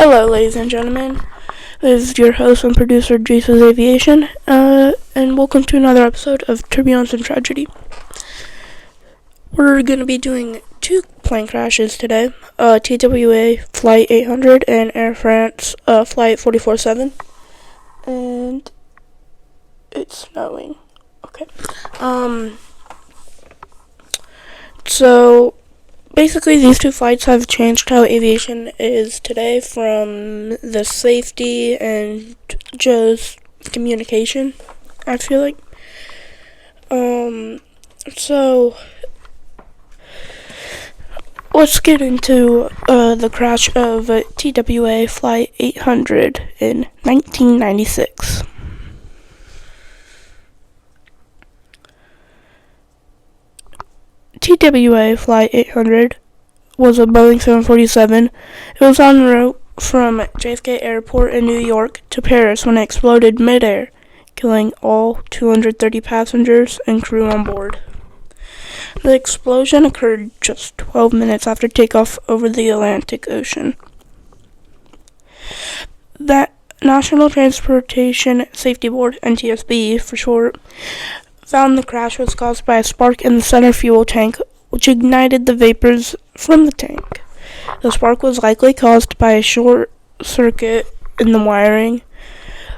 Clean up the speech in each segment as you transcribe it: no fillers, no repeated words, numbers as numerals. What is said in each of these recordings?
Hello, ladies and gentlemen. This is your host and producer, Jesus Aviation, and welcome to another episode of Turbulence Tragedy. We're going to be doing two plane crashes today, TWA Flight 800 and Air France Flight 447, and it's snowing. Okay. So basically, these two flights have changed how aviation is today from the safety and just communication, I feel like. So let's get into the crash of TWA Flight 800 in 1996. TWA Flight 800 was a Boeing 747. It was en route from JFK Airport in New York to Paris when it exploded midair, killing all 230 passengers and crew on board. The explosion occurred just 12 minutes after takeoff over the Atlantic Ocean. The National Transportation Safety Board, NTSB for short, found the crash was caused by a spark in the center fuel tank, which ignited the vapors from the tank. The spark was likely caused by a short circuit in the wiring.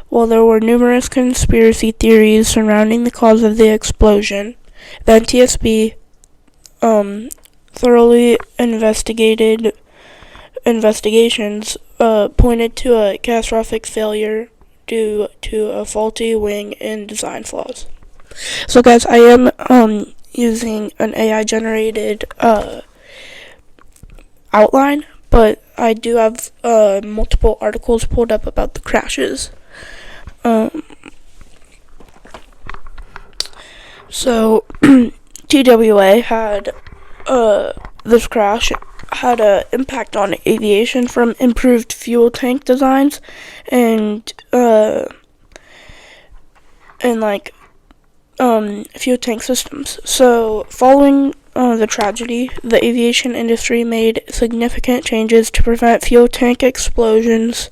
While there were numerous conspiracy theories surrounding the cause of the explosion, the NTSB thoroughly investigations pointed to a catastrophic failure due to a faulty wing and design flaws. So guys, I am using an AI generated outline, but I do have multiple articles pulled up about the crashes. So TWA had this crash had an impact on aviation from improved fuel tank designs and fuel tank systems. So, following the tragedy, the aviation industry made significant changes to prevent fuel tank explosions.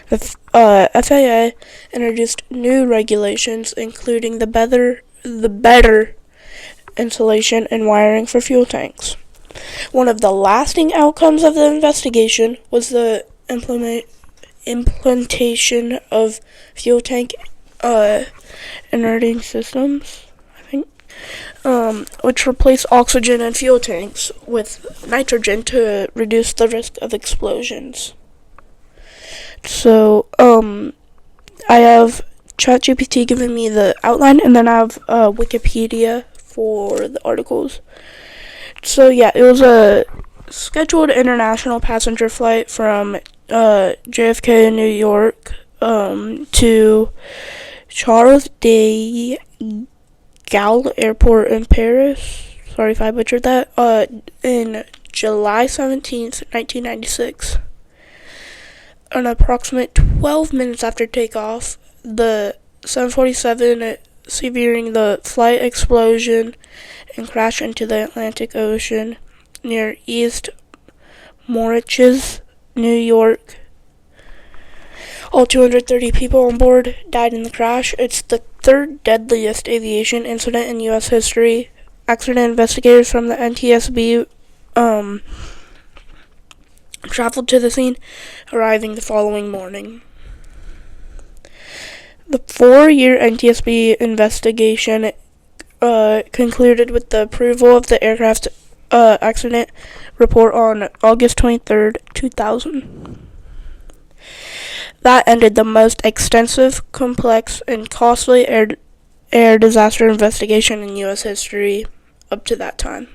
The FAA introduced new regulations, including the better insulation and wiring for fuel tanks. One of the lasting outcomes of the investigation was the implementation of fuel tank inerting systems, I think, which replace oxygen in fuel tanks with nitrogen to reduce the risk of explosions. So, I have ChatGPT giving me the outline, and then I have Wikipedia for the articles. So yeah, it was a scheduled international passenger flight from JFK in New York to Charles de Gaulle Airport in Paris. Sorry if I butchered that. In July 17th, 1996. An approximate 12 minutes after takeoff, the 747 severing the flight explosion and crashed into the Atlantic Ocean near East Moriches, New York. All 230 people on board died in the crash. It's the third deadliest aviation incident in U.S. history. Accident investigators from the NTSB traveled to the scene, arriving the following morning. The 4-year NTSB investigation concluded with the approval of the aircraft accident report on August 23rd, 2000. That ended the most extensive, complex, and costly air disaster investigation in U.S. history up to that time.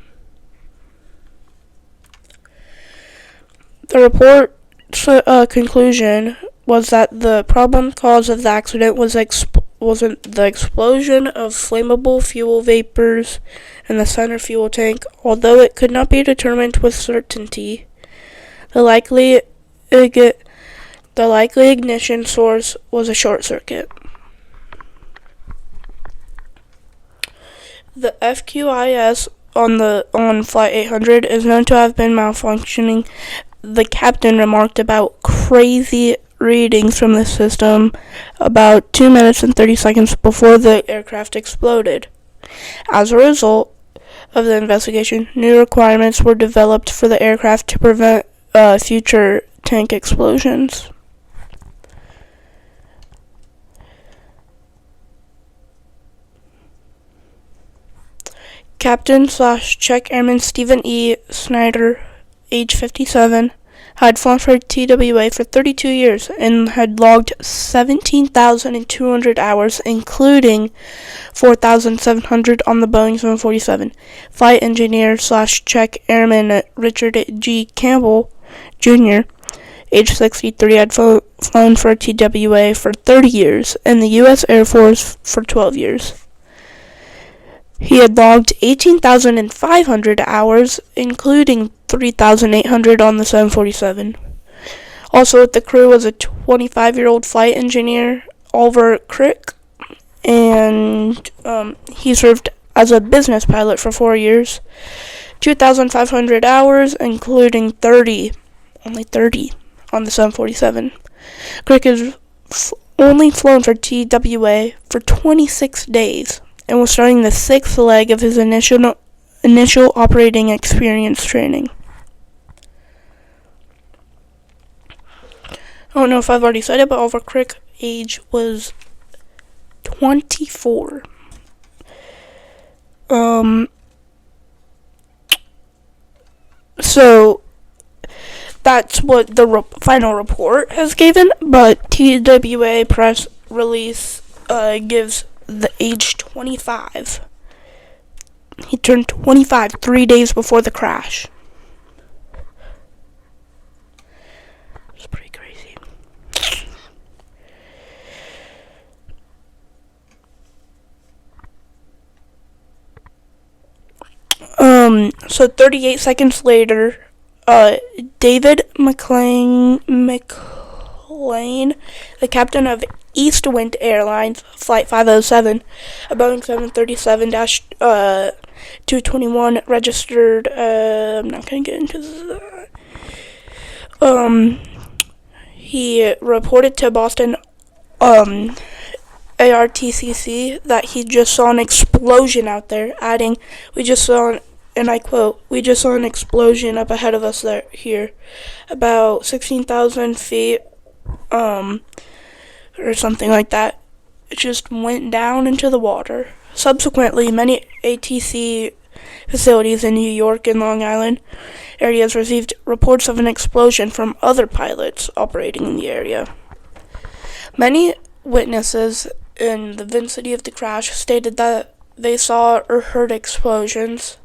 The report's conclusion was that the problem cause of the accident wasn't the explosion of flammable fuel vapors in the center fuel tank, although it could not be determined with certainty. The likely ignition source was a short circuit. The FQIS on Flight 800 is known to have been malfunctioning. the captain remarked about crazy readings from the system about 2 minutes and 30 seconds before the aircraft exploded. As a result of the investigation, new requirements were developed for the aircraft to prevent future tank explosions. Captain/Czech Airman Stephen E. Snyder, age 57, had flown for TWA for 32 years and had logged 17,200 hours, including 4,700 on the Boeing 747. Flight engineer/Czech Airman Richard G. Campbell, Jr., age 63, had flown for TWA for 30 years and the U.S. Air Force for 12 years. He had logged 18,500 hours, including 3,800 on the 747. Also with the crew was a 25-year-old flight engineer, Oliver Crick, and he served as a business pilot for 4 years. 2,500 hours, including only 30 on the 747. Crick has only flown for TWA for 26 days. And was starting the 6th leg of his initial operating experience training. I don't know if I've already said it, but Oliver Crick's age was 24. So that's what the final report has given, but TWA press release gives the age 25. He turned 25 3 days before the crash. It's pretty crazy. So 38 seconds later, David McLean, the captain of East Wind Airlines, Flight 507, a Boeing 737-221 registered, I'm not going to get into that. He reported to Boston ARTCC that he just saw an explosion out there, adding, "We just saw and I quote, "We just saw an explosion up ahead of us here, about 16,000 feet, or something like that. It just went down into the water." Subsequently, many ATC facilities in New York and Long Island areas received reports of an explosion from other pilots operating in the area. Many witnesses in the vicinity of the crash stated that they saw or heard explosions,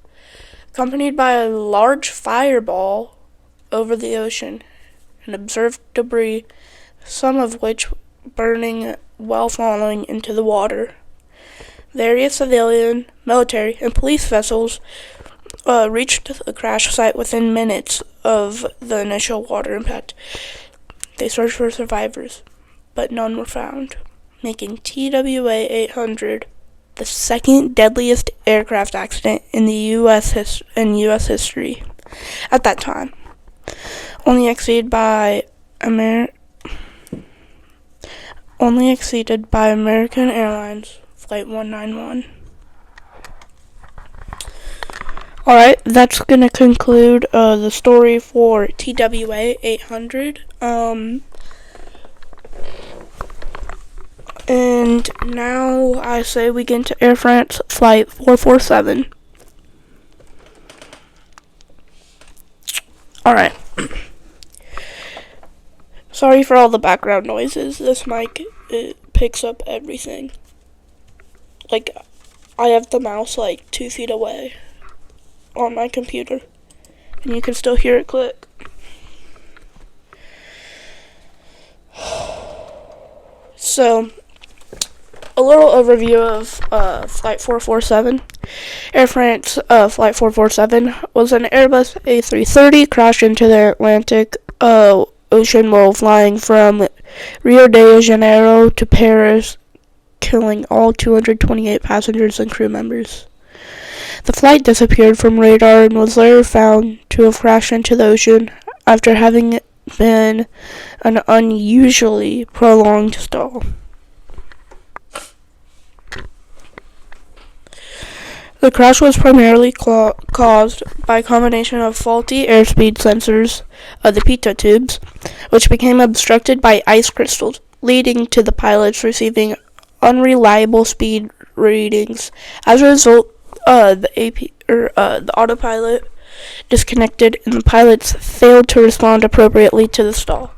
accompanied by a large fireball over the ocean, and observed debris, some of which burning while falling into the water. Various civilian, military, and police vessels reached the crash site within minutes of the initial water impact. They searched for survivors, but none were found, making TWA 800 the second deadliest aircraft accident in the U.S. history at that time, only exceeded by American Airlines Flight 191. Alright, that's going to conclude the story for TWA 800. And now I say we get into Air France Flight 447. Alright. Sorry for all the background noises. This mic, it picks up everything. Like, I have the mouse 2 feet away on my computer, and you can still hear it click. So, a little overview of Flight 447. Air France Flight 447 was an Airbus A330 crashed into the Atlantic Ocean while flying from Rio de Janeiro to Paris, killing all 228 passengers and crew members. The flight disappeared from radar and was later found to have crashed into the ocean after having been an unusually prolonged stall. The crash was primarily caused by a combination of faulty airspeed sensors of the pitot tubes, which became obstructed by ice crystals, leading to the pilots receiving unreliable speed readings. As a result, the autopilot disconnected and the pilots failed to respond appropriately to the stall.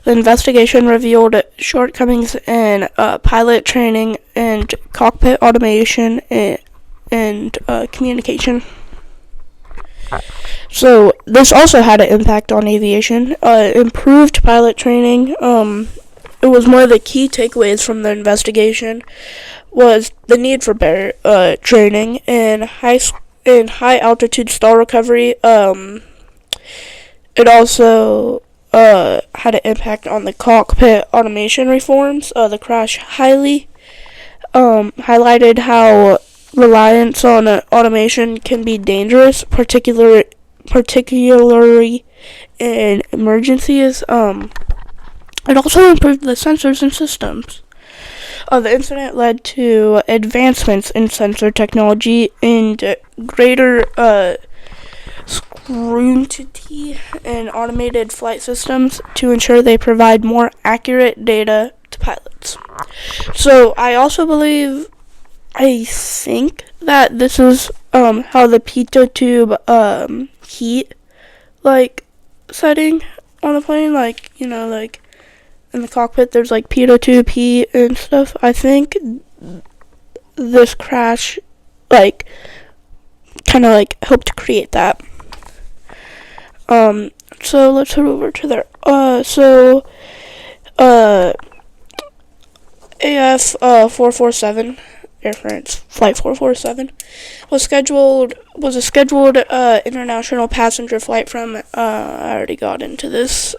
The investigation revealed shortcomings in pilot training and cockpit automation and communication. So this also had an impact on aviation. Improved pilot training. It was one of the key takeaways from the investigation was the need for better training in high altitude stall recovery. It also had an impact on the cockpit automation reforms. The crash highlighted how reliance on automation can be dangerous, particularly in emergencies. It also improved the sensors and systems. The incident led to advancements in sensor technology and greater scrutiny in automated flight systems to ensure they provide more accurate data to pilots. So I think that this is how the pitot tube heat setting on the plane, in the cockpit there's pitot tube heat and stuff. I think this crash kind of helped create that. So let's head over to there. AF 447 Air France Flight 447 was a scheduled international passenger flight from I already got into this.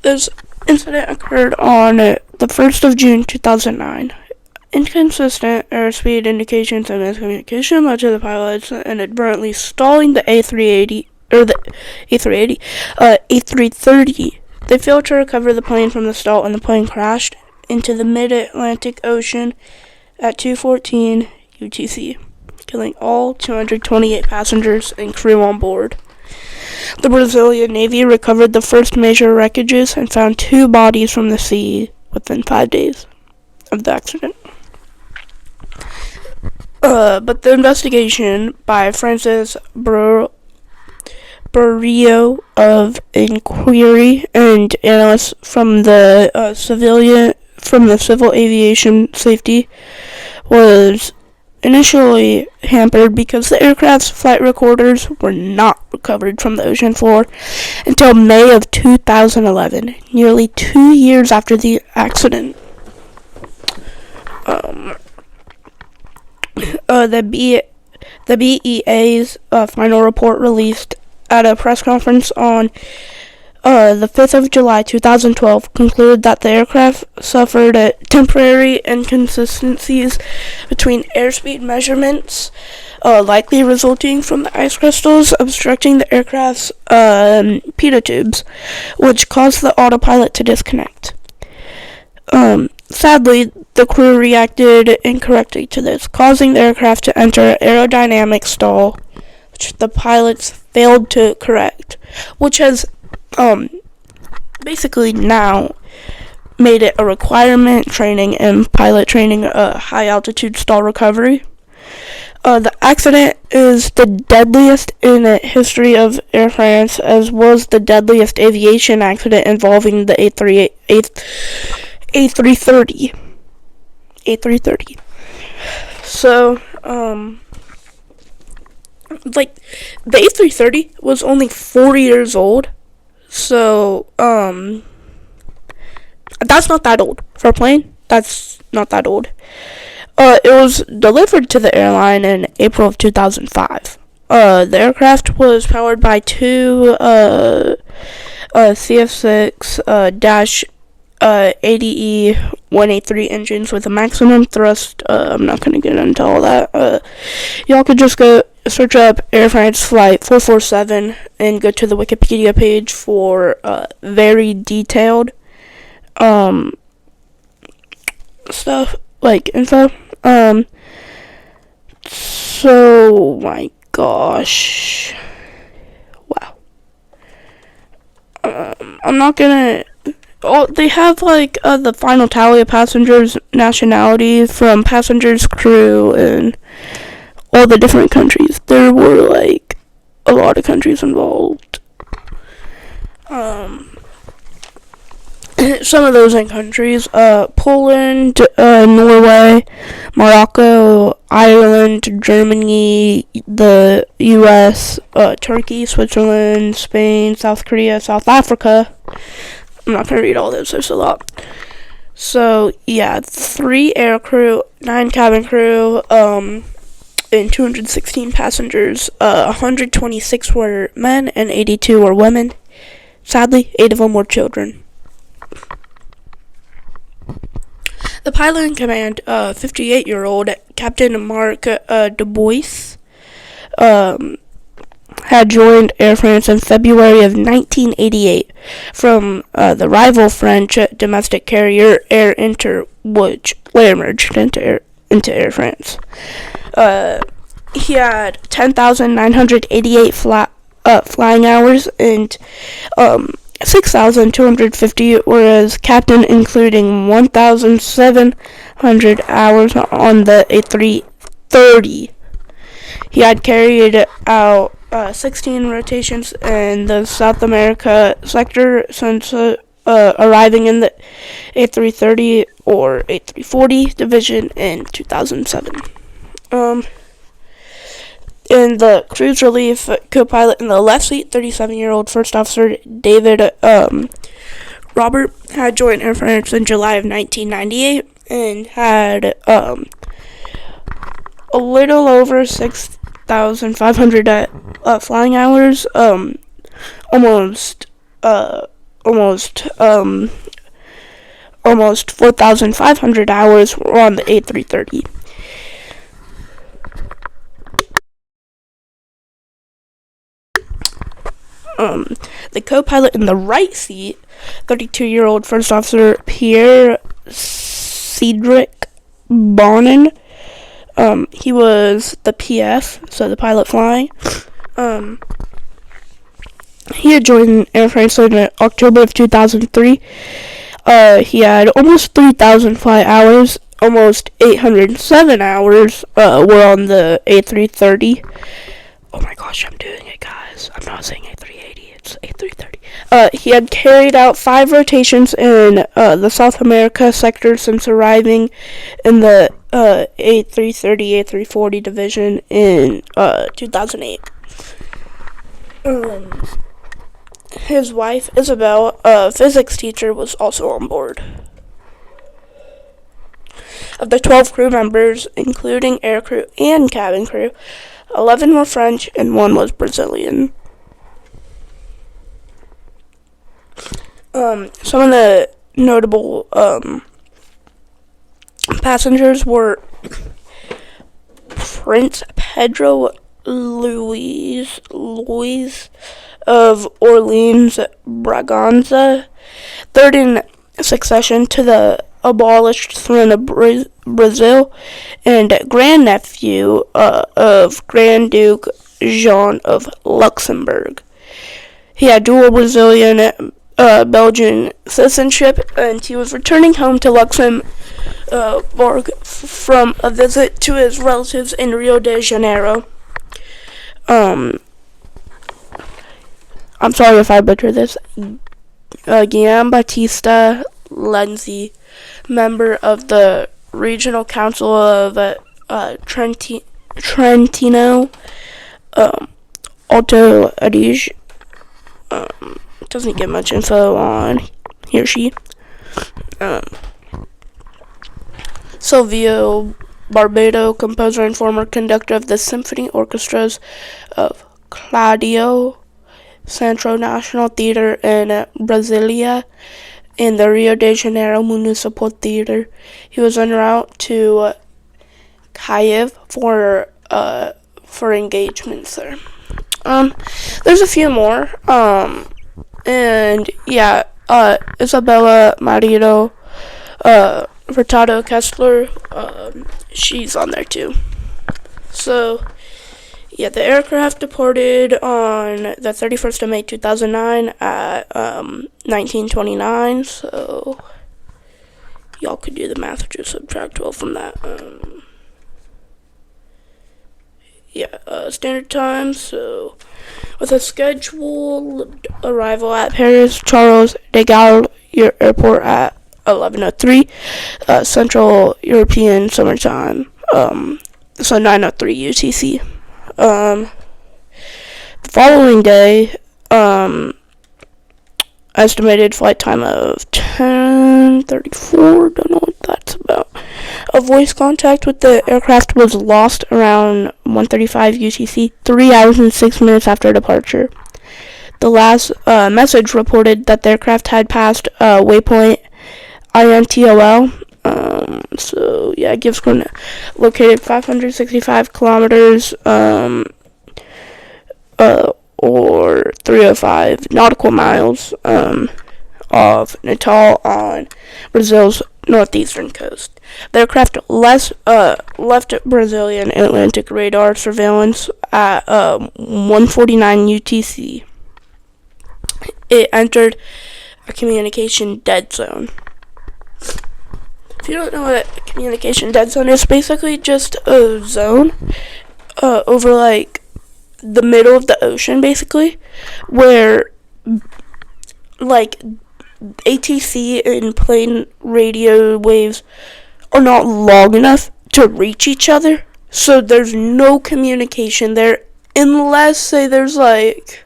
This incident occurred on the 1st of June 2009. Inconsistent airspeed indications and miscommunication led to the pilots inadvertently stalling the A330. They failed to recover the plane from the stall, and the plane crashed into the mid-Atlantic Ocean at 2:14 UTC, killing all 228 passengers and crew on board. The Brazilian Navy recovered the first major wreckages and found 2 bodies from the sea within 5 days of the accident. But the investigation by Francis Bureau of Inquiry and analysts from the Civil Aviation Safety was initially hampered because the aircraft's flight recorders were not recovered from the ocean floor until May of 2011, nearly 2 years after the accident. The BEA's final report released at a press conference on the 5th of July 2012 concluded that the aircraft suffered temporary inconsistencies between airspeed measurements, likely resulting from the ice crystals obstructing the aircraft's pitot tubes, which caused the autopilot to disconnect. Sadly, the crew reacted incorrectly to this, causing the aircraft to enter aerodynamic stall, which the pilots failed to correct, which has basically now made it a requirement training in pilot training high altitude stall recovery. The accident is the deadliest in the history of Air France, as was the deadliest aviation accident involving the A330. So, the A330 was only 4 years old. So, that's not that old. For a plane, that's not that old. It was delivered to the airline in April of 2005. The aircraft was powered by 2 CF6 -ADE 183 engines with a maximum thrust. I'm not going to get into all that. Y'all could just go search up Air France Flight 447 and go to the Wikipedia page for very detailed stuff, like info. So, my gosh. Wow. I'm not gonna. Oh, they have like the final tally of passengers, nationalities from passengers, crew, and all the different countries. There were like a lot of countries involved. Some of those in countries: Poland, Norway, Morocco, Ireland, Germany, the U.S., Turkey, Switzerland, Spain, South Korea, South Africa. I'm not going to read all those, there's a lot. So, yeah, 3 air crew, 9 cabin crew, and 216 passengers. 126 were men and 82 were women. Sadly, 8 of them were children. The pilot in command, 58-year-old Captain Marc Dubois, had joined Air France in February of 1988 from the rival French domestic carrier Air Inter, which later merged into Air France. He had 10,988 flying hours and 6,250 were as captain, including 1,700 hours on the A330. He had carried out 16 rotations in the South America sector since arriving in the A330 or A340 division in 2007. In the cruise relief co-pilot in the left seat, 37-year-old First Officer David Robert had joined Air France in July of 1998 and had a little over 6,500 flying hours. Almost 4,500 hours were on the A330. The co-pilot in the right seat, 32-year-old First Officer Pierre Cedric Bonin. He was the PF, so the pilot flying. He had joined Air France in October of 2003. He had almost 3,000 flight hours. Almost 807 hours were on the A330. Oh my gosh, I'm doing it, guys. I'm not saying A380, it's A330. He had carried out 5 rotations in the South America sector since arriving in the A330, A340 division in 2008. His wife, Isabel, a physics teacher, was also on board. Of the 12 crew members, including air crew and cabin crew, 11 were French and 1 was Brazilian. Some of the notable passengers were Prince Pedro Luis of Orleans Braganza, third in succession to the abolished throne of Brazil, and grandnephew of Grand Duke Jean of Luxembourg. He had dual Brazilian Belgian citizenship, and he was returning home to Luxembourg from a visit to his relatives in Rio de Janeiro. I'm sorry if I butcher this. Guillaume Batista Lenzi, member of the Regional Council of Trentino Alto Adige. Doesn't get much info on he or she. Silvio Barbado, composer and former conductor of the symphony orchestras of Claudio Centro National Theatre in Brasilia in the Rio de Janeiro Municipal Theater. He was en route to Kyiv for engagements there. There's a few more. And yeah, Isabella Marino, Furtado Kessler, she's on there too. So, yeah, the aircraft departed on the 31st of May 2009 at 1929. So, y'all could do the math, just subtract 12 from that. Standard time. So, with a scheduled arrival at Paris Charles de Gaulle Airport at 11:03 Central European Summertime. So 9:03 UTC. The following day, estimated flight time of 10:34. Don't know what that's about. A voice contact with the aircraft was lost around 1:35 UTC, 3 hours and 6 minutes after departure. The last message reported that the aircraft had passed waypoint INTOL. So yeah, it gives coordinate located 565 kilometers, or 305 nautical miles, of Natal on Brazil's northeastern coast. The aircraft left Brazilian Atlantic radar surveillance at 1:49 UTC. It entered a communication dead zone. If you don't know what a communication dead zone is, basically just a zone over like the middle of the ocean, basically, where like ATC and plane radio waves are not long enough to reach each other, so there's no communication there unless, say, there's like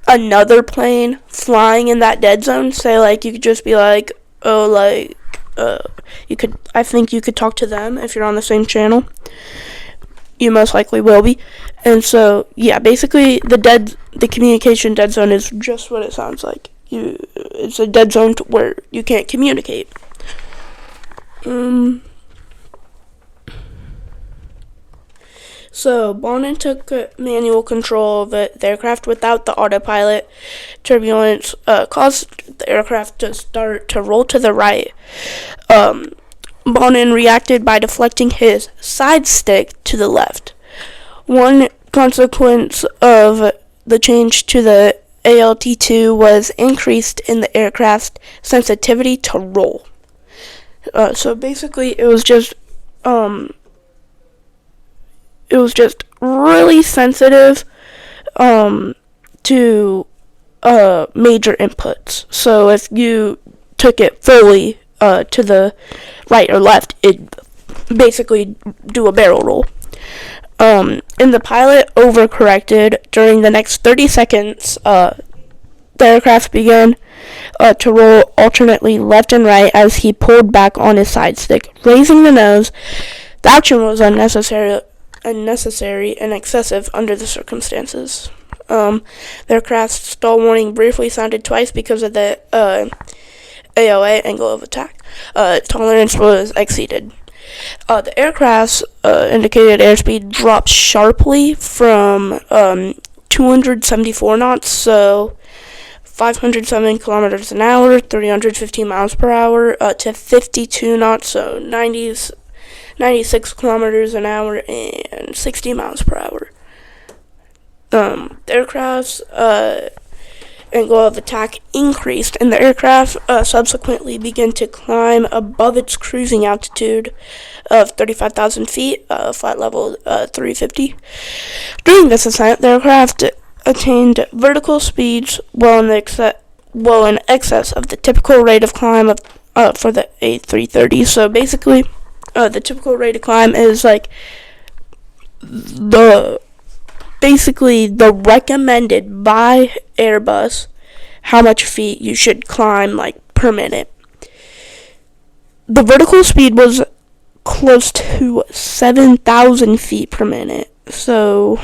another plane flying in that dead zone. Say, like, you could just be like, oh, like, I think you could talk to them if you're on the same channel. You most likely will be. And so, yeah, basically the communication dead zone is just what it sounds like. It's a dead zone where you can't communicate. So, Bonin took manual control of the aircraft without the autopilot. Turbulence caused the aircraft to start to roll to the right. Bonin reacted by deflecting his side stick to the left. One consequence of the change to the ALT2 was increased in the aircraft's sensitivity to roll. So basically, it was just really sensitive to major inputs. So if you took it fully to the right or left, it basically do a barrel roll. And the pilot overcorrected. During the next 30 seconds, the aircraft began to roll alternately left and right as he pulled back on his side stick, raising the nose. The action was unnecessary and excessive under the circumstances. The aircraft's stall warning briefly sounded twice because of the AOA, angle of attack. Tolerance was exceeded. The aircraft's indicated airspeed dropped sharply from 274 knots, so 507 kilometers an hour, 315 miles per hour, to 52 knots, so 96 kilometers an hour, and 60 miles per hour. The aircraft's angle of attack increased, and the aircraft subsequently began to climb above its cruising altitude of 35,000 feet, flight level 350. During this ascent, the aircraft attained vertical speeds well in excess of the typical rate of climb for the A330. So basically, the typical rate of climb is like the recommended by Airbus how much feet you should climb like per minute. The vertical speed was close to 7,000 feet per minute. So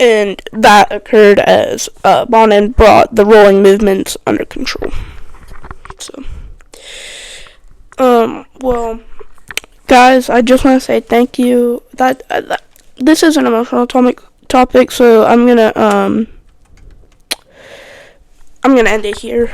and that occurred as Bonin brought the rolling movements under control. So, well, guys, I just want to say thank you. That this is an emotional topic, so I'm gonna end it here.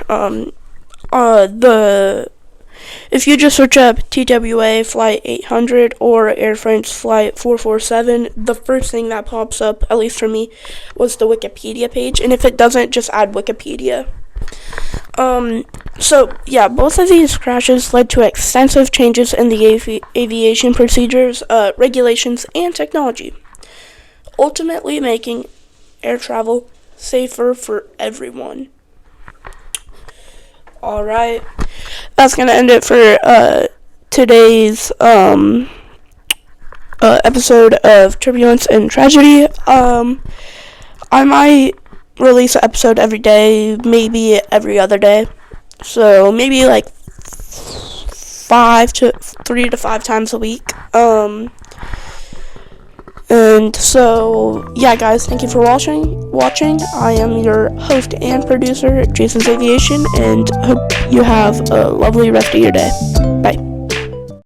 If you just search up TWA Flight 800 or Air France Flight 447, the first thing that pops up, at least for me, was the Wikipedia page. And if it doesn't, just add Wikipedia. So, yeah, both of these crashes led to extensive changes in the aviation procedures, regulations, and technology, ultimately making air travel safer for everyone. Alright, that's gonna end it for today's episode of Turbulence and Tragedy. I might release an episode every day, maybe every other day. So maybe like 3 to 5 times a week. And so, yeah, guys, thank you for watching. I am your host and producer, Jason's Aviation, and hope you have a lovely rest of your day. Bye.